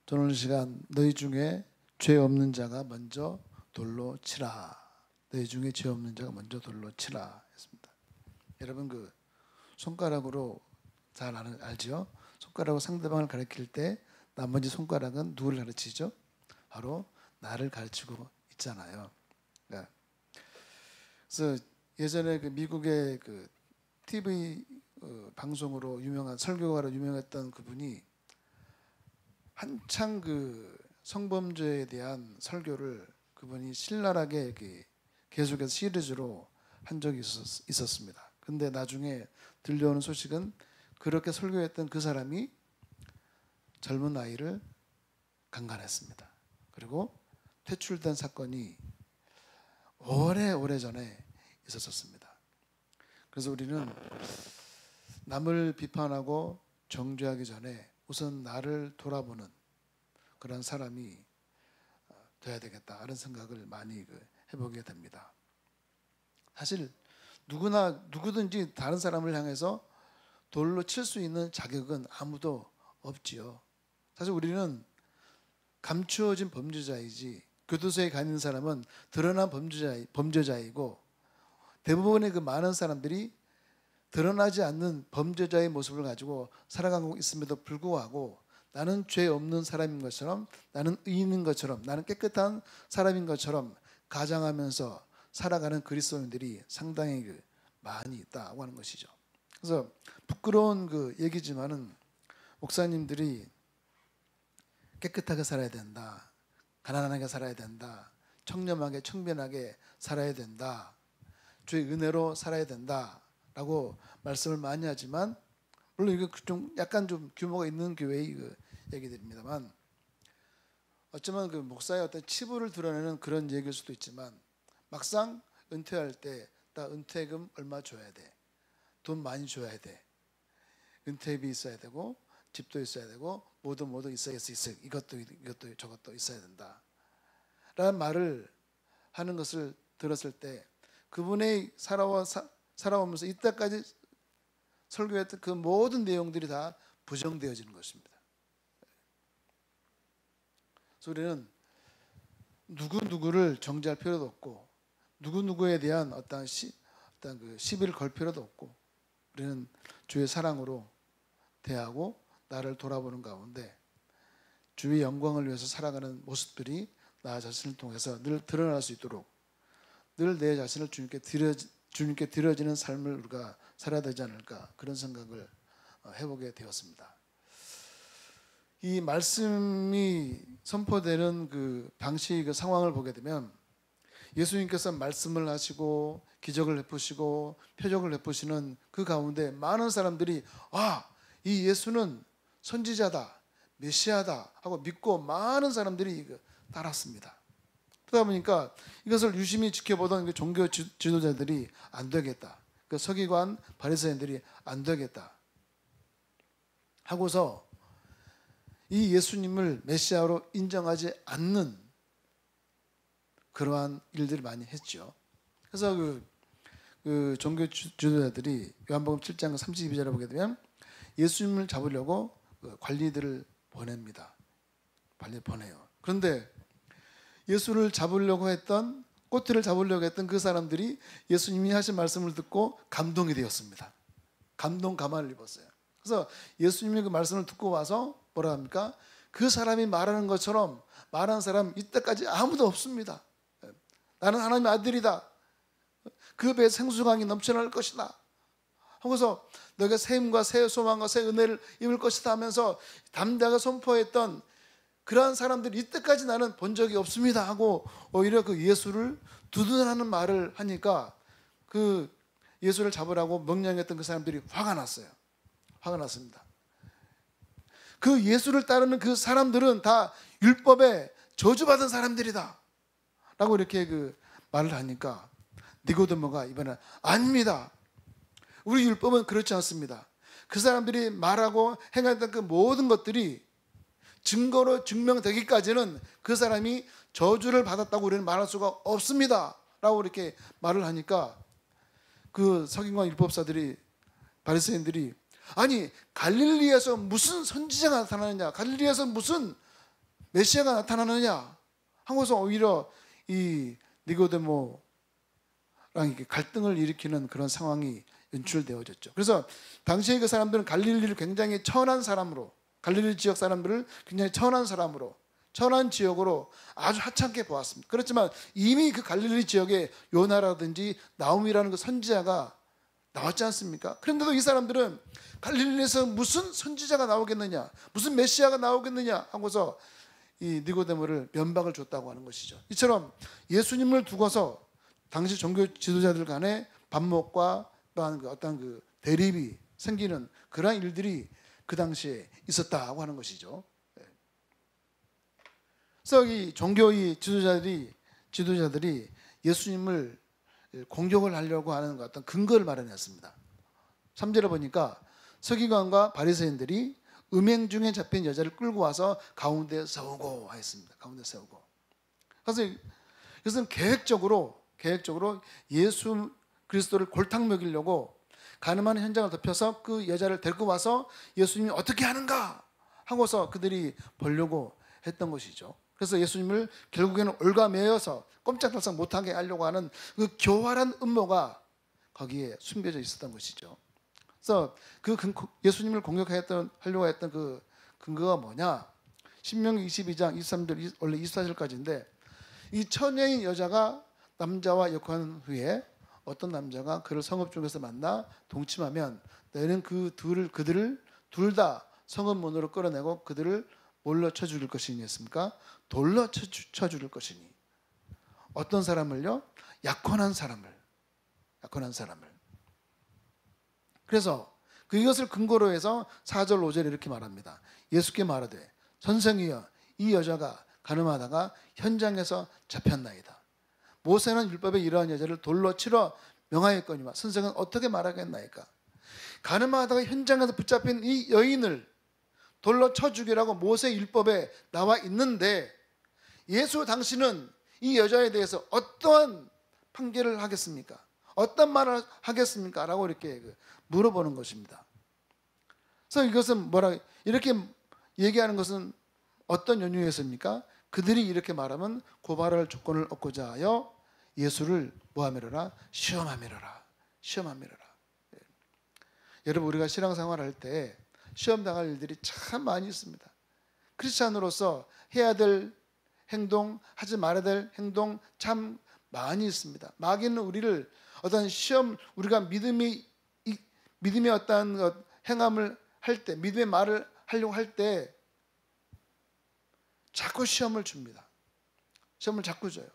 저는 오늘 시간 너희 중에 죄 없는 자가 먼저 돌로 치라. 너희 중에 죄 없는 자가 먼저 돌로 치라 했습니다. 여러분 그 손가락으로 잘 알죠? 손가락으로 상대방을 가리킬 때 나머지 손가락은 누구를 가르치죠? 바로 나를 가르치고 있잖아요. 네. 그래서 예전에 그 미국의 그 TV 방송으로 유명한 설교가로 유명했던 그분이 한창 그 성범죄에 대한 설교를 그분이 신랄하게 이렇게 계속해서 시리즈로 한 적이 있었습니다. 근데 나중에 들려오는 소식은 그렇게 설교했던 그 사람이 젊은 아이를 강간했습니다. 그리고 퇴출된 사건이 오래 전에 있었습니다. 그래서 우리는 남을 비판하고 정죄하기 전에 우선 나를 돌아보는 그런 사람이 돼야 되겠다 이런 생각을 많이 해보게 됩니다. 사실 누구든지 다른 사람을 향해서 돌로 칠 수 있는 자격은 아무도 없지요. 사실 우리는 감추어진 범죄자이지 교도소에 가 있는 사람은 드러난 범죄자이고 대부분의 그 많은 사람들이 드러나지 않는 범죄자의 모습을 가지고 살아가고 있음에도 불구하고 나는 죄 없는 사람인 것처럼, 나는 의인인 것처럼, 나는 깨끗한 사람인 것처럼 가장하면서 살아가는 그리스도인들이 상당히 많이 있다고 하는 것이죠. 그래서 부끄러운 그 얘기지만은 목사님들이 깨끗하게 살아야 된다, 가난하게 살아야 된다, 청렴하게 청변하게 살아야 된다, 주의 은혜로 살아야 된다 라고 말씀을 많이 하지만, 물론 이거 좀 약간 좀 규모가 있는 교회의 얘기들입니다만, 어쩌면 그 목사의 어떤 치부를 드러내는 그런 얘기일 수도 있지만, 막상 은퇴할 때 나 은퇴금 얼마 줘야 돼, 돈 많이 줘야 돼, 은퇴비 있어야 되고 집도 있어야 되고 모두 있어야 이것도 저것도 있어야 된다 라는 말을 하는 것을 들었을 때 그분의 살아오면서 이때까지 설교했던 그 모든 내용들이 다 부정되어지는 것입니다. 그래서 우리는 누구를 정죄할 필요도 없고 누구에 대한 어떤 그 시비를 걸 필요도 없고, 우리는 주의 사랑으로 대하고 나를 돌아보는 가운데 주의 영광을 위해서 살아가는 모습들이 나 자신을 통해서 늘 드러날 수 있도록 늘 내 자신을 주님께 드려지는 삶을 우리가 살아야 되지 않을까, 그런 생각을 해보게 되었습니다. 이 말씀이 선포되는 그 방식, 그 상황을 보게 되면 예수님께서 말씀을 하시고 기적을 베푸시고 표적을 베푸시는 그 가운데 많은 사람들이 이 예수는 선지자다, 메시아다 하고 믿고 많은 사람들이 따랐습니다. 그러다 보니까 이것을 유심히 지켜보던 종교 지도자들이 안 되겠다, 그 서기관 바리새인들이 안 되겠다 하고서 이 예수님을 메시아로 인정하지 않는 그러한 일들을 많이 했죠. 그래서 그 종교 지도자들이 요한복음 7장 32절에 보게 되면 예수님을 잡으려고 관리들을 보냅니다. 보내요. 그런데 예수를 잡으려고 했던, 꼬투리를 잡으려고 했던 그 사람들이 예수님이 하신 말씀을 듣고 감동이 되었습니다. 가마를 입었어요. 그래서 예수님이 그 말씀을 듣고 와서 뭐라 합니까? 그 사람이 말하는 것처럼 말한 사람 이때까지 아무도 없습니다. 나는 하나님의 아들이다, 그 배에 생수강이 넘쳐날 것이다 하고서 너희가 새 힘과 새 소망과 새 은혜를 입을 것이다 하면서 담대하게 선포했던 그러한 사람들이 이때까지 나는 본 적이 없습니다 하고 오히려 그 예수를 두둔하는 말을 하니까 그 예수를 잡으라고 명령했던 그 사람들이 화가 났습니다. 그 예수를 따르는 그 사람들은 다 율법에 저주받은 사람들이다 라고 이렇게 말을 하니까 니고데모가 이번에 아닙니다, 우리 율법은 그렇지 않습니다. 그 사람들이 말하고 행했던 그 모든 것들이 증거로 증명되기까지는 그 사람이 저주를 받았다고 우리는 말할 수가 없습니다 라고 이렇게 말을 하니까 그 서기관 율법사들이, 바리새인들이, 아니 갈릴리에서 무슨 선지자가 나타나느냐, 갈릴리에서 무슨 메시아가 나타나느냐 하고서 오히려 이 니고데모랑 이렇게 갈등을 일으키는 그런 상황이 연출되어졌죠. 그래서 당시에 그 사람들은 갈릴리를 굉장히 천한 사람으로, 갈릴리 지역 사람들을 굉장히 천한 사람으로, 천한 지역으로 아주 하찮게 보았습니다. 그렇지만 이미 그 갈릴리 지역에 요나라든지 나움이라는 그 선지자가 나왔지 않습니까? 그런데도 이 사람들은 갈릴리에서 무슨 선지자가 나오겠느냐, 무슨 메시아가 나오겠느냐 하고서 이 니고데모를 면박을 줬다고 하는 것이죠. 이처럼 예수님을 두고서 당시 종교 지도자들 간의 반목과 또한 그 어떤 그 대립이 생기는 그러한 일들이 그 당시에 있었다고 하는 것이죠. 그래서 이 종교의 지도자들이 예수님을 공격을 하려고 하는 어떤 근거를 마련했습니다. 3절에 보니까 서기관과 바리새인들이 음행 중에 잡힌 여자를 끌고 와서 가운데 세우고 하였습니다. 가운데 세우고. 그래서 이것은 계획적으로 예수 그리스도를 골탕 먹이려고 가늠하는 현장을 덮여서 그 여자를 데리고 와서 예수님이 어떻게 하는가 하고서 그들이 보려고 했던 것이죠. 그래서 예수님을 결국에는 올가매어서 꼼짝달싹 못하게 하려고 하는 그 교활한 음모가 거기에 숨겨져 있었던 것이죠. 그래서 그 예수님을 공격하려고 했던 그 근거가 뭐냐? 신명기 22장 23절 원래 24절까지인데 이 처녀인 여자가 남자와 역한 후에 어떤 남자가 그를 성읍 중에서 만나 동침하면 너희는 그들을 둘 다 성읍 문으로 끌어내고 그들을 뭘로 쳐 죽일 것이니 했습니까? 돌로 쳐 죽일 것이니. 어떤 사람을요? 약혼한 사람을. 그래서 이것을 근거로 해서 4절 5절에 이렇게 말합니다. 예수께 말하되 선생이여 이 여자가 가늠하다가 현장에서 잡혔나이다. 모세는 율법에 이러한 여자를 돌로 치러 명하였거니와 선생은 어떻게 말하겠나이까? 가늠하다가 현장에서 붙잡힌 이 여인을 돌로 쳐 죽이라고 모세 율법에 나와 있는데 예수 당신은 이 여자에 대해서 어떠한 판결을 하겠습니까? 어떤 말을 하겠습니까? 라고 이렇게 물어보는 것입니다. 그래서 이것은 이렇게 얘기하는 것은 어떤 연유였습니까? 그들이 이렇게 말하면 고발할 조건을 얻고자 하여 예수를 뭐하미러라? 시험하미러라. 예. 여러분 우리가 신앙생활 할 때 시험 당할 일들이 참 많이 있습니다. 크리스찬으로서 해야 될 행동, 하지 말아야 될 행동 참 많이 있습니다. 마귀는 우리를 어떤 시험, 우리가 믿음의 어떤 행함을 할 때, 믿음의 말을 하려고 할 때 자꾸 시험을 줍니다. 시험을 자꾸 줘요.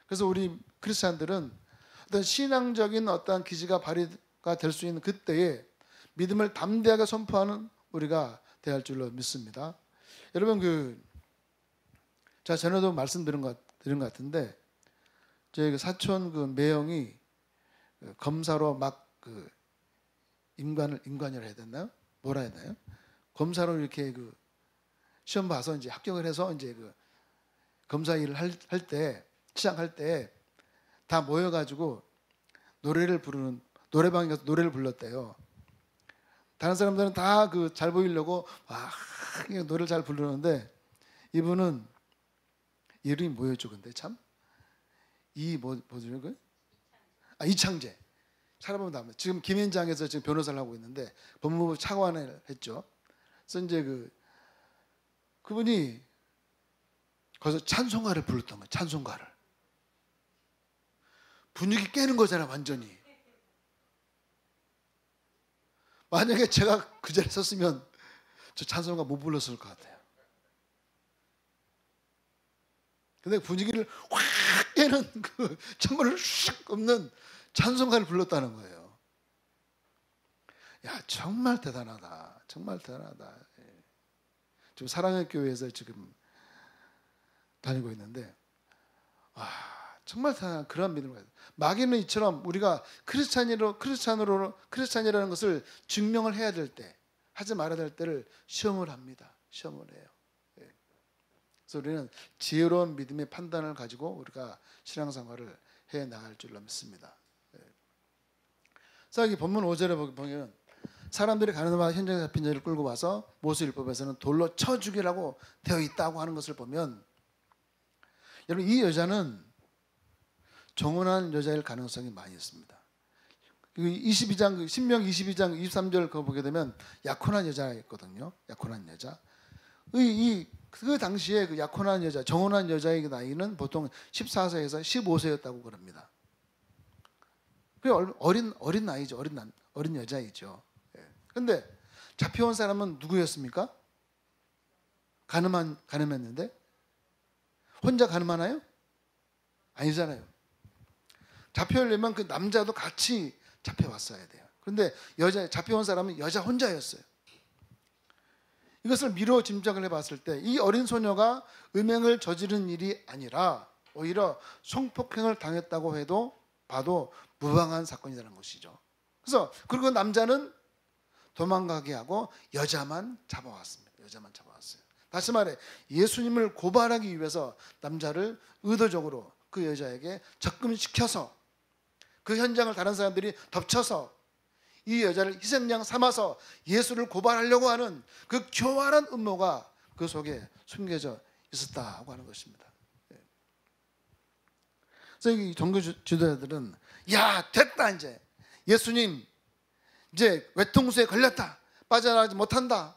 그래서 우리 크리스찬들은 어떤 신앙적인 어떤 기지가 발휘가 될 수 있는 그때에 믿음을 담대하게 선포하는 우리가 되어야 할 줄로 믿습니다. 여러분 제가 전에도 말씀드린 것 같은데 저희 사촌 매형이 검사로 막 임관을 해야 됐나요? 뭐라 해야 되나요? 검사로 이렇게 시험 봐서 이제 합격을 해서 이제 검사 일을 할 때 시작할 때 다 모여가지고 노래를 부르는 노래방에 가서 노래를 불렀대요. 다른 사람들은 다 잘 보이려고 노래를 잘 부르는데 이분은 이름이 뭐였죠? 근데 참 뭐죠? 이창재. 찾아보면 나옵니다. 지금 김현장에서 지금 변호사를 하고 있는데 법무부 차관을 했죠. 그래서 이제 그분이 거기서 찬송가를 불렀던 거예요. 찬송가를. 분위기 깨는 거잖아, 완전히. 만약에 제가 그 자리에 섰으면 저 찬송가 못 불렀을 것 같아요. 근데 분위기를 확 깨는 찬물을 슉 없는 찬송가를 불렀다는 거예요. 야, 정말 대단하다. 정말 대단하다. 지금 사랑의 교회에서 지금 다니고 있는데 정말 대단한 그런 믿음을 가지고 마귀는 이처럼 우리가 크리스찬이라는 것을 증명을 해야 될 때, 하지 말아야 될 때를 시험을 합니다. 시험을 해요. 그래서 우리는 지혜로운 믿음의 판단을 가지고 우리가 신앙생활을 해 나갈 줄로 믿습니다. 그래서 여기 본문 5절에 보면 사람들이 가늠하다 현장에 잡힌 자를 끌고 와서 모세율법에서는 돌로 쳐 죽이라고 되어 있다고 하는 것을 보면, 여러분 이 여자는 정혼한 여자일 가능성이 많이 있습니다. 22장 신명 22장 23절 그거 보게 되면 약혼한 여자였거든요. 약혼한 여자. 그 당시에 그 약혼한 여자, 정혼한 여자의 나이는 보통 14세에서 15세였다고 그럽니다. 어린 나이죠. 어린 여자이죠. 그런데 잡혀온 사람은 누구였습니까? 가늠했는데 혼자 가늠하나요? 아니잖아요. 잡혀오려면 그 남자도 같이 잡혀왔어야 돼요. 그런데 잡혀온 사람은 여자 혼자였어요. 이것을 미뤄 짐작을 해봤을 때 이 어린 소녀가 음행을 저지른 일이 아니라 오히려 성폭행을 당했다고 봐도 무방한 사건이라는 것이죠. 그래서 그리고 남자는 도망가게 하고 여자만 잡아왔습니다. 여자만 잡아왔어요. 다시 말해 예수님을 고발하기 위해서 남자를 의도적으로 그 여자에게 접근시켜서 그 현장을 다른 사람들이 덮쳐서 이 여자를 희생양 삼아서 예수를 고발하려고 하는 그 교활한 음모가 그 속에 숨겨져 있었다고 하는 것입니다. 그래서 이 종교 지도자들은 야 됐다, 이제 예수님 이제 외통수에 걸렸다, 빠져나가지 못한다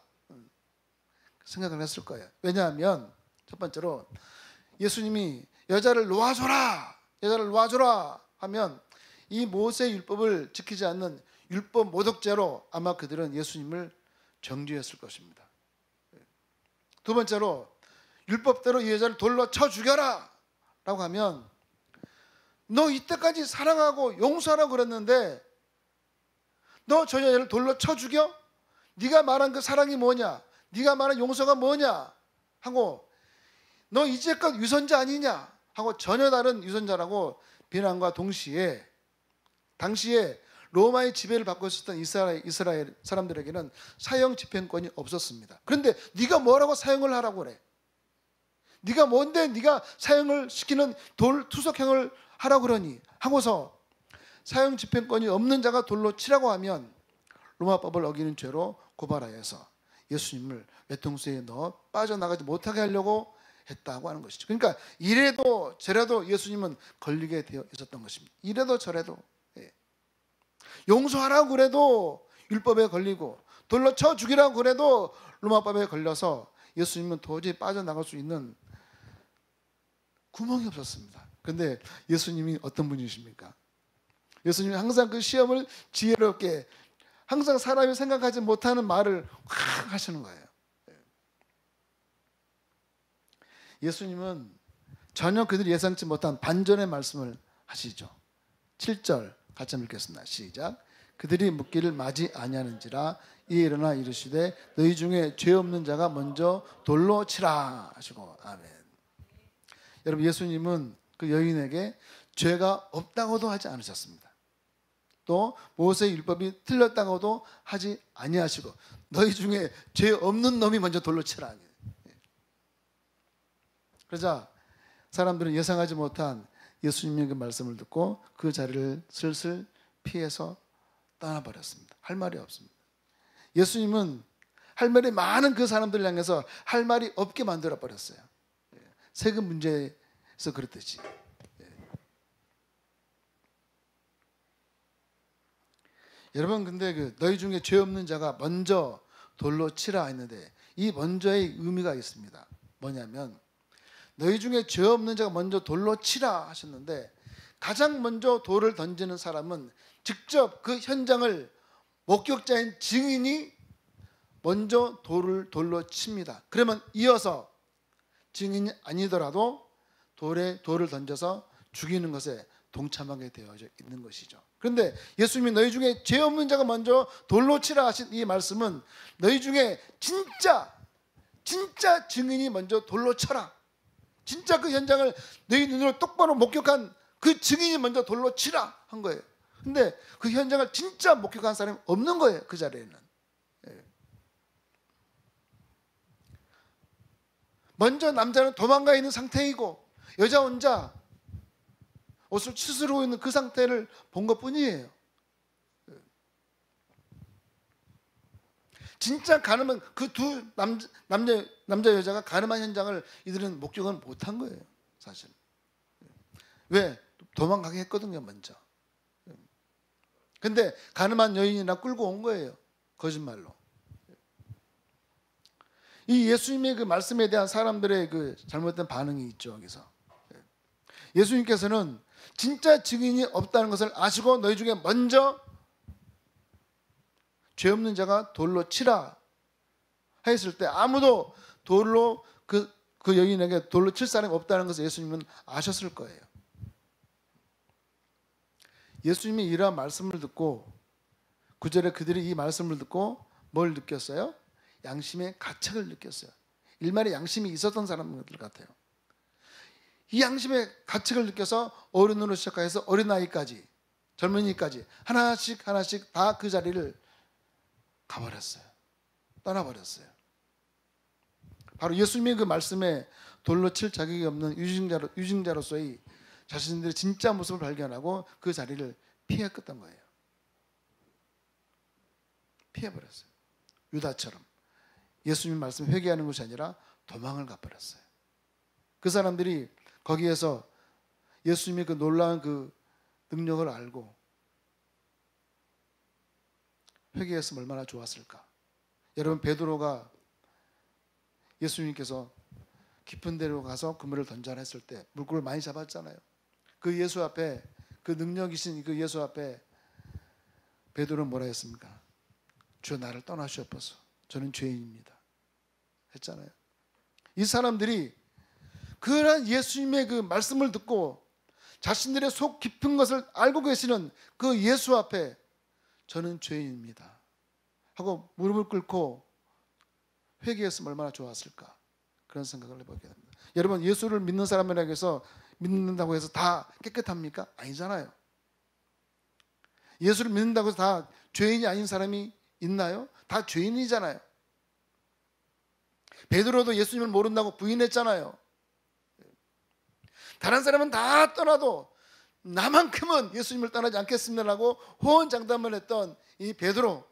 생각을 했을 거예요. 왜냐하면 첫 번째로 예수님이 여자를 놓아줘라 하면 이 모세 율법을 지키지 않는 율법 모독죄로 아마 그들은 예수님을 정죄했을 것입니다. 두 번째로 율법대로 이 여자를 돌로 쳐 죽여라 라고 하면 너 이때까지 사랑하고 용서하라고 그랬는데 너 저 여자를 돌로 쳐 죽여? 네가 말한 그 사랑이 뭐냐? 네가 말한 용서가 뭐냐? 하고 너 이제껏 유선자 아니냐? 하고 전혀 다른 유선자라고 비난과 동시에 당시에 로마의 지배를 받고 있었던 이스라엘 사람들에게는 사형 집행권이 없었습니다. 그런데 네가 뭐라고 사형을 하라고 그래? 네가 뭔데 네가 사형을 시키는 돌 투석형을 하라고 그러니? 하고서 사형 집행권이 없는 자가 돌로 치라고 하면 로마법을 어기는 죄로 고발하여서 예수님을 외통수에 넣어 빠져나가지 못하게 하려고 했다고 하는 것이죠. 그러니까 이래도 저래도 예수님은 걸리게 되어 있었던 것입니다. 이래도 저래도 용서하라고 그래도 율법에 걸리고 돌로 쳐 죽이라고 그래도 로마법에 걸려서 예수님은 도저히 빠져나갈 수 있는 구멍이 없었습니다. 그런데 예수님이 어떤 분이십니까? 예수님이 항상 그 시험을 지혜롭게 항상 사람이 생각하지 못하는 말을 확 하시는 거예요. 예수님은 전혀 그들이 예상치 못한 반전의 말씀을 하시죠. 7절 같이 읽겠습니다. 시작. 그들이 묻기를 마지 아니하는지라 이에 일어나 이르시되 너희 중에 죄 없는 자가 먼저 돌로 치라 하시고. 아멘. 여러분 예수님은 그 여인에게 죄가 없다고도 하지 않으셨습니다. 또 모세 율법이 틀렸다고도 하지 아니하시고 너희 중에 죄 없는 놈이 먼저 돌로 치라. 그러자 사람들은 예상하지 못한 예수님의 그 말씀을 듣고 그 자리를 슬슬 피해서 떠나버렸습니다. 할 말이 없습니다. 예수님은 할 말이 많은 그 사람들을 향해서 할 말이 없게 만들어버렸어요. 세금 문제에서 그랬듯이. 여러분 근데 그 너희 중에 죄 없는 자가 먼저 돌로 치라 했는데 이 먼저의 의미가 있습니다. 뭐냐면 너희 중에 죄 없는 자가 먼저 돌로 치라 하셨는데 가장 먼저 돌을 던지는 사람은 직접 그 현장을 목격자인 증인이 먼저 돌로 칩니다. 그러면 이어서 증인이 아니더라도 돌을 던져서 죽이는 것에 동참하게 되어져 있는 것이죠. 그런데 예수님이 너희 중에 죄 없는 자가 먼저 돌로 치라 하신 이 말씀은 너희 중에 진짜 증인이 먼저 돌로 쳐라. 진짜 그 현장을 너희 눈으로 똑바로 목격한 그 증인이 먼저 돌로 치라 한 거예요. 근데 그 현장을 진짜 목격한 사람이 없는 거예요. 그 자리에는. 먼저 남자는 도망가 있는 상태이고 여자 혼자 옷을 추스르고 있는 그 상태를 본 것뿐이에요. 진짜 가늠한 그 두 남자 여자가 가늠한 현장을 이들은 목격은 못한 거예요, 사실. 왜? 도망가게 했거든요, 먼저. 근데 가늠한 여인이나 끌고 온 거예요, 거짓말로. 이 예수님의 그 말씀에 대한 사람들의 그 잘못된 반응이 있죠, 여기서. 예수님께서는 진짜 증인이 없다는 것을 아시고 너희 중에 먼저 죄 없는 자가 돌로 치라 했을 때 아무도 돌로 그 여인에게 돌로 칠 사람이 없다는 것을 예수님은 아셨을 거예요. 예수님이 이러한 말씀을 듣고 9절에 그들이 이 말씀을 듣고 뭘 느꼈어요? 양심의 가책을 느꼈어요. 일말의 양심이 있었던 사람들 같아요. 이 양심의 가책을 느껴서 어른으로 시작해서 어린아이까지 젊은이까지 하나씩 다 그 자리를 가버렸어요. 떠나버렸어요. 바로 예수님의 그 말씀에 돌로 칠 자격이 없는 유증자로서의 자신들의 진짜 모습을 발견하고 그 자리를 피했던 거예요. 피해버렸어요. 유다처럼 예수님 말씀 회개하는 것이 아니라 도망을 가버렸어요. 그 사람들이 거기에서 예수님의 그 놀라운 그 능력을 알고 회개했으면 얼마나 좋았을까. 여러분, 베드로가 예수님께서 깊은 데로 가서 그물을 던져라 했을 때 물고기를 많이 잡았잖아요. 그 예수 앞에, 그 능력이신 그 예수 앞에 베드로는 뭐라 했습니까? 주여, 나를 떠나시옵소서, 저는 죄인입니다 했잖아요. 이 사람들이 그런 예수님의 그 말씀을 듣고 자신들의 속 깊은 것을 알고 계시는 그 예수 앞에 저는 죄인입니다 하고 무릎을 꿇고 회개했으면 얼마나 좋았을까, 그런 생각을 해보게 됩니다. 여러분, 예수를 믿는 사람들에게서 믿는다고 해서 다 깨끗합니까? 아니잖아요. 예수를 믿는다고 해서 다 죄인이 아닌 사람이 있나요? 다 죄인이잖아요. 베드로도 예수님을 모른다고 부인했잖아요. 다른 사람은 다 떠나도 나만큼은 예수님을 떠나지 않겠습니다라고 호언장담을 했던 이 베드로,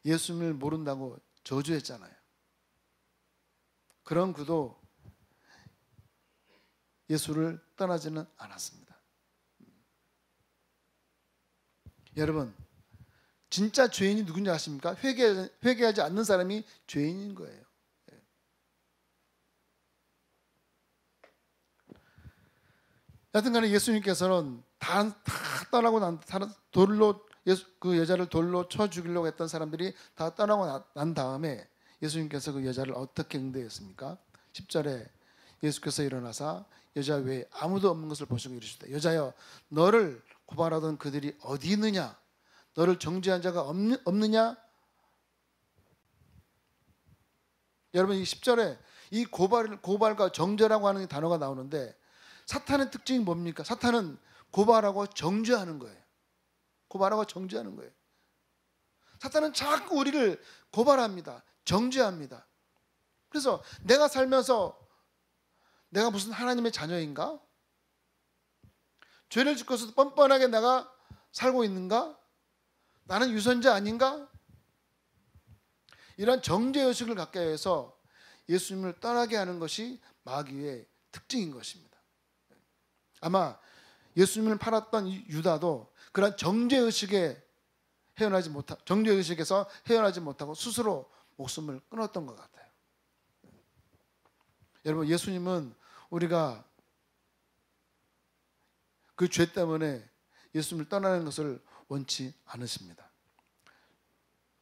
예수님을 모른다고 저주했잖아요. 그런 그도 예수를 떠나지는 않았습니다. 여러분, 진짜 죄인이 누군지 아십니까? 회개하지 않는 사람이 죄인인 거예요. 여튼간에 예수님께서는 다 떠나고 돌로 그 여자를 돌로 쳐 죽이려고 했던 사람들이 다 떠나고 난 다음에 예수님께서 그 여자를 어떻게 응대했습니까? 10절에 예수께서 일어나사 여자 외에 아무도 없는 것을 보시고 이르시되, 여자여, 너를 고발하던 그들이 어디 있느냐? 너를 정죄한 자가 없느냐? 여러분, 이 10절에 이 고발과 정죄라고 하는 단어가 나오는데, 사탄의 특징이 뭡니까? 사탄은 고발하고 정죄하는 거예요. 고발하고 정죄하는 거예요. 사탄은 자꾸 우리를 고발합니다. 정죄합니다. 그래서 내가 살면서 내가 무슨 하나님의 자녀인가? 죄를 짓고서도 뻔뻔하게 내가 살고 있는가? 나는 유선자 아닌가? 이런 정죄의식을 갖게 해서 예수님을 떠나게 하는 것이 마귀의 특징인 것입니다. 아마 예수님을 팔았던 유다도 그런 정죄의식에서 헤어나지 못하고 스스로 목숨을 끊었던 것 같아요. 여러분, 예수님은 우리가 그 죄 때문에 예수님을 떠나는 것을 원치 않으십니다.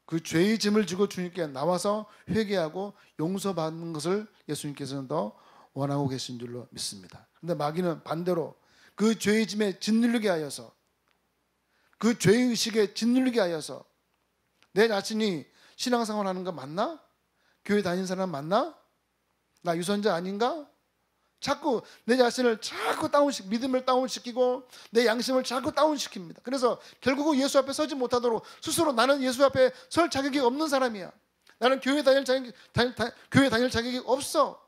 그 죄의 짐을 지고 주님께 나와서 회개하고 용서받는 것을 예수님께서는 더 원하고 계신 줄로 믿습니다. 그런데 마귀는 반대로 그 죄의 짐에 짓누르게 하여서, 그 죄의식에 짓누르게 하여서, 내 자신이 신앙생활 하는 거 맞나? 교회 다니는 사람 맞나? 나 유선자 아닌가? 자꾸 내 자신을 믿음을 다운시키고 내 양심을 자꾸 다운시킵니다. 그래서 결국은 예수 앞에 서지 못하도록 스스로 나는 예수 앞에 설 자격이 없는 사람이야. 나는 교회 다닐 자격이 없어.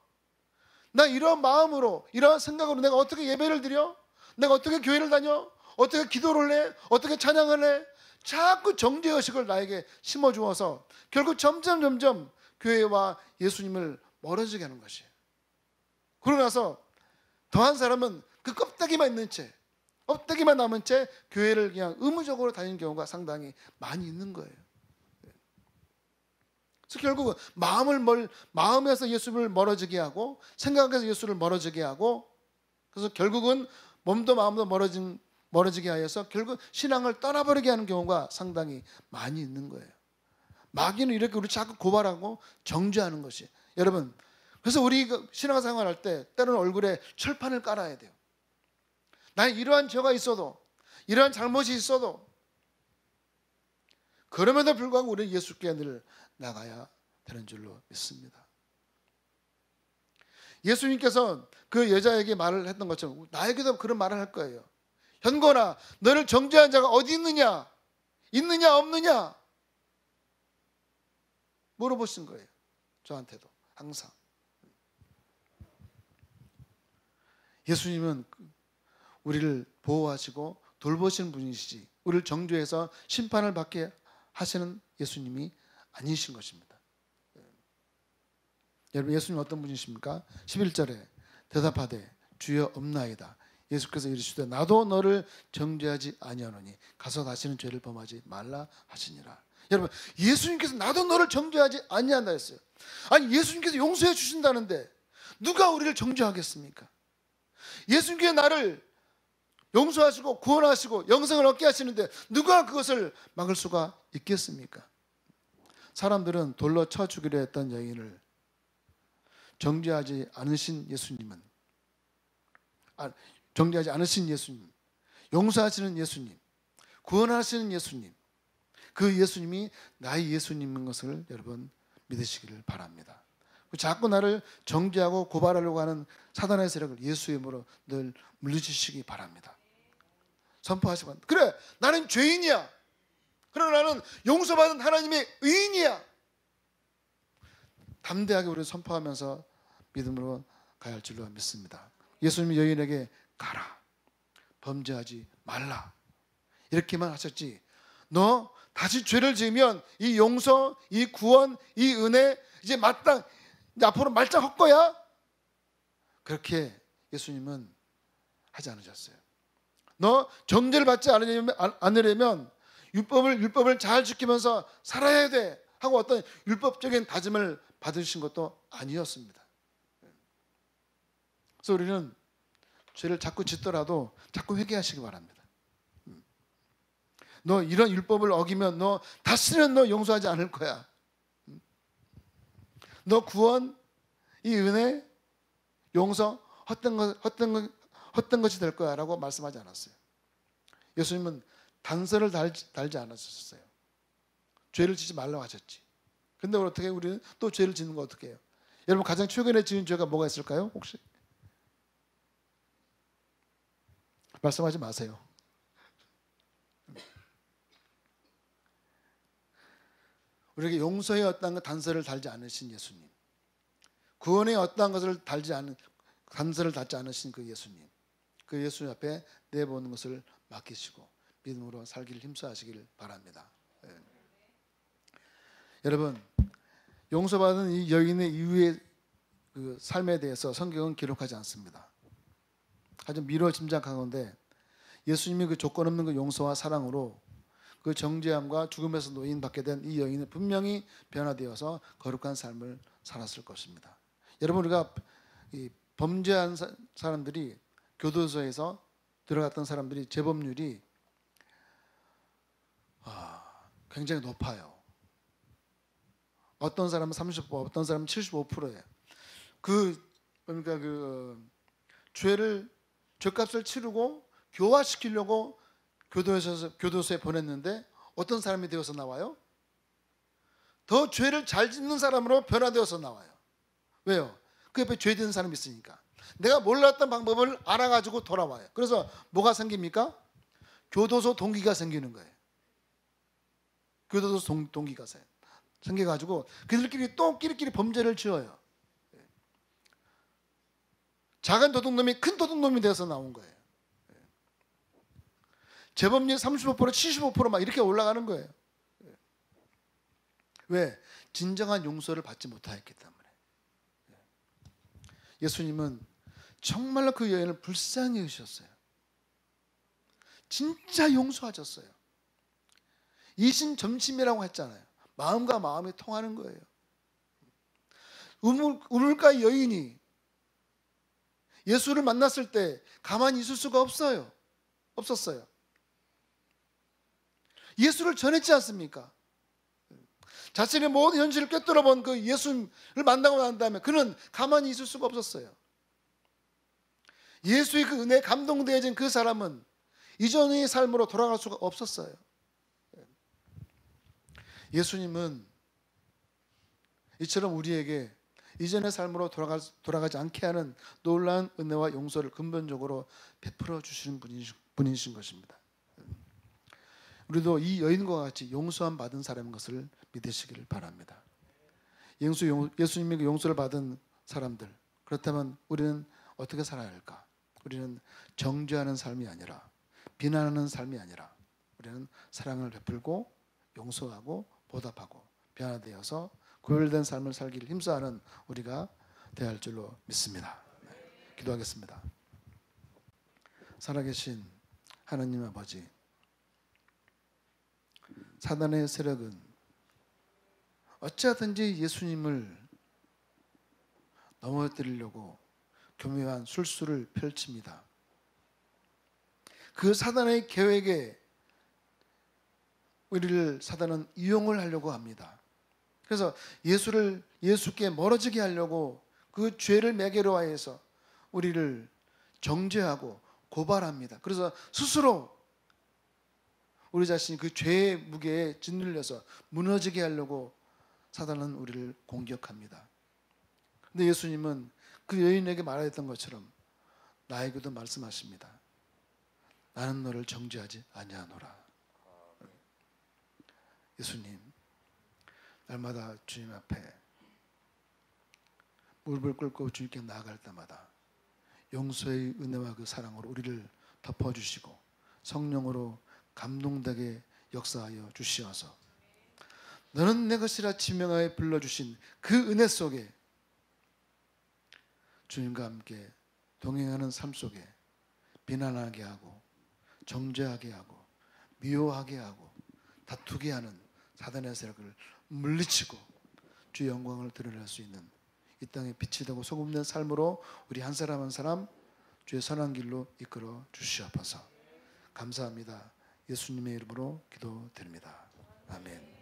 나 이런 마음으로, 이런 생각으로 내가 어떻게 예배를 드려? 내가 어떻게 교회를 다녀? 어떻게 기도를 해? 어떻게 찬양을 해? 자꾸 정죄의식을 나에게 심어주어서 결국 점점 교회와 예수님을 멀어지게 하는 것이에요. 그러고 나서 더한 사람은 그 껍데기만 있는 채, 껍데기만 남은 채 교회를 그냥 의무적으로 다니는 경우가 상당히 많이 있는 거예요. 그래서 결국은 마음에서 예수를 멀어지게 하고, 생각에서 예수를 멀어지게 하고, 그래서 결국은 몸도 마음도 멀어지게 하여서 결국 신앙을 떠나버리게 하는 경우가 상당히 많이 있는 거예요. 마귀는 이렇게 우리 자꾸 고발하고 정죄하는 것이. 여러분, 그래서 우리 신앙생활할 때 때로는 얼굴에 철판을 깔아야 돼요. 나는 이러한 죄가 있어도, 이러한 잘못이 있어도, 그럼에도 불구하고 우리는 예수께 늘 나가야 되는 줄로 믿습니다. 예수님께서 그 여자에게 말을 했던 것처럼 나에게도 그런 말을 할 거예요. 현건아, 너를 정죄한 자가 어디 있느냐? 있느냐 없느냐? 물어보신 거예요. 저한테도 항상. 예수님은 우리를 보호하시고 돌보시는 분이시지, 우리를 정죄해서 심판을 받게 하시는 예수님이 아니신 것입니다. 여러분, 예수님 어떤 분이십니까? 11절에 대답하되 주여 없나이다. 예수께서 이르시되 나도 너를 정죄하지 아니하노니 가서 다시는 죄를 범하지 말라 하시니라. 여러분, 예수님께서 나도 너를 정죄하지 아니한다 했어요. 아니, 예수님께서 용서해 주신다는데 누가 우리를 정죄하겠습니까? 예수님께서 나를 용서하시고 구원하시고 영생을 얻게 하시는데 누가 그것을 막을 수가 있겠습니까? 사람들은 돌로 쳐 죽이려 했던 여인을 정죄하지 않으신 예수님은, 정죄하지 않으신 예수님, 용서하시는 예수님, 구원하시는 예수님, 그 예수님이 나의 예수님인 것을 여러분 믿으시기를 바랍니다. 자꾸 나를 정죄하고 고발하려고 하는 사단의 세력을 예수의 이름으로 늘 물리치시기 바랍니다. 선포하시면, 그래, 나는 죄인이야. 그러나 나는 용서받은 하나님의 의인이야. 담대하게 우리는 선포하면서 믿음으로 가야 할 줄로 믿습니다. 예수님이 여인에게 가라, 범죄하지 말라, 이렇게만 하셨지, 너 다시 죄를 지으면 이 용서, 이 구원, 이 은혜 이제 앞으로 말짱 할 거야, 그렇게 예수님은 하지 않으셨어요. 너 정죄를 받지 않으려면 율법을 잘 지키면서 살아야 돼 하고 어떤 율법적인 다짐을 받으신 것도 아니었습니다. 그래서 우리는 죄를 자꾸 짓더라도 자꾸 회개하시기 바랍니다. 너 이런 율법을 어기면 너 다시는 너 용서하지 않을 거야. 너 구원, 이 은혜, 용서 헛된 것이 될 거야 라고 말씀하지 않았어요. 예수님은 단서를 달지 않았었어요. 죄를 짓지 말라고 하셨지. 근데 어떻게 우리는 또 죄를 짓는 거 어떻게 해요? 여러분, 가장 최근에 지은 죄가 뭐가 있을까요? 혹시? 말씀하지 마세요. 우리에게 용서의 어떠한 단서를 달지 않으신 예수님, 구원의 어떠한 것을 단서를 달지 않으신 그 예수님, 그 예수님 앞에 내보는 것을 맡기시고 믿음으로 살기를 힘써하시길 바랍니다. 네. 여러분, 용서받은 이 여인의 이후의 그 삶에 대해서 성경은 기록하지 않습니다. 아주 미뤄 짐작하건대 예수님이 그 조건 없는 그 용서와 사랑으로 그 정죄함과 죽음에서 노인받게 된 이 여인은 분명히 변화되어서 거룩한 삶을 살았을 것입니다. 여러분, 우리가 이 범죄한 사람들이, 교도소에서 들어갔던 사람들이 재범률이 굉장히 높아요. 어떤 사람은 30%, 어떤 사람은 75%예요. 그러니까 죄값을 치르고 교화시키려고 교도소에 보냈는데 어떤 사람이 되어서 나와요? 더 죄를 잘 짓는 사람으로 변화되어서 나와요. 왜요? 그 옆에 죄 짓는 사람이 있으니까. 내가 몰랐던 방법을 알아가지고 돌아와요. 그래서 뭐가 생깁니까? 교도소 동기가 생기는 거예요. 교도소 동기가 생겨가지고 그들끼리 또 끼리끼리 범죄를 지어요. 작은 도둑놈이 큰 도둑놈이 되어서 나온 거예요. 재범률 35%, 75%막 이렇게 올라가는 거예요. 왜? 진정한 용서를 받지 못하였기 때문에. 예수님은 정말로 그 여인을 불쌍히 여기셨어요. 진짜 용서하셨어요. 이신점심이라고 했잖아요. 마음과 마음이 통하는 거예요. 우물가 여인이 예수를 만났을 때 가만히 있을 수가 없었어요. 예수를 전했지 않습니까? 자신의 모든 현실을 꿰뚫어 본 그 예수를 만나고 난 다음에 그는 가만히 있을 수가 없었어요. 예수의 그 은혜에 감동되어진 그 사람은 이전의 삶으로 돌아갈 수가 없었어요. 예수님은 이처럼 우리에게 이전의 삶으로 돌아가지 않게 하는 놀라운 은혜와 용서를 근본적으로 베풀어 주시는 분이신 것입니다. 우리도 이 여인과 같이 용서함 받은 사람인 것을 믿으시기를 바랍니다. 예수님의 용서를 받은 사람들, 그렇다면 우리는 어떻게 살아야 할까? 우리는 정죄하는 삶이 아니라, 비난하는 삶이 아니라, 우리는 사랑을 베풀고 용서하고 보답하고 변화되어서 구별된 삶을 살기를 힘써하는 우리가 되어야 할 줄로 믿습니다. 기도하겠습니다. 살아계신 하나님 아버지, 사단의 세력은 어찌하든지 예수님을 넘어뜨리려고 교묘한 술수를 펼칩니다. 그 사단의 계획에 우리를 사단은 이용을 하려고 합니다. 그래서 예수께 멀어지게 하려고 그 죄를 매개로 하여서 우리를 정죄하고 고발합니다. 그래서 스스로 우리 자신이 그 죄의 무게에 짓눌려서 무너지게 하려고 사단은 우리를 공격합니다. 근데 예수님은 그 여인에게 말하였던 것처럼 나에게도 말씀하십니다. 나는 너를 정죄하지 아니하노라. 예수님, 날마다 주님 앞에 무릎을 꿇고 주님께 나아갈 때마다 용서의 은혜와 그 사랑으로 우리를 덮어주시고 성령으로 감동되게 역사하여 주시어서 너는 내 것이라 지명하여 불러주신 그 은혜 속에 주님과 함께 동행하는 삶 속에 비난하게 하고 정죄하게 하고 미워하게 하고 다투게 하는 사단의 세력을 물리치고 주의 영광을 드러낼 수 있는 이 땅에 빛이 되고 소금된 삶으로 우리 한 사람 한 사람 주의 선한 길로 이끌어 주시옵소서. 감사합니다. 예수님의 이름으로 기도드립니다. 아멘.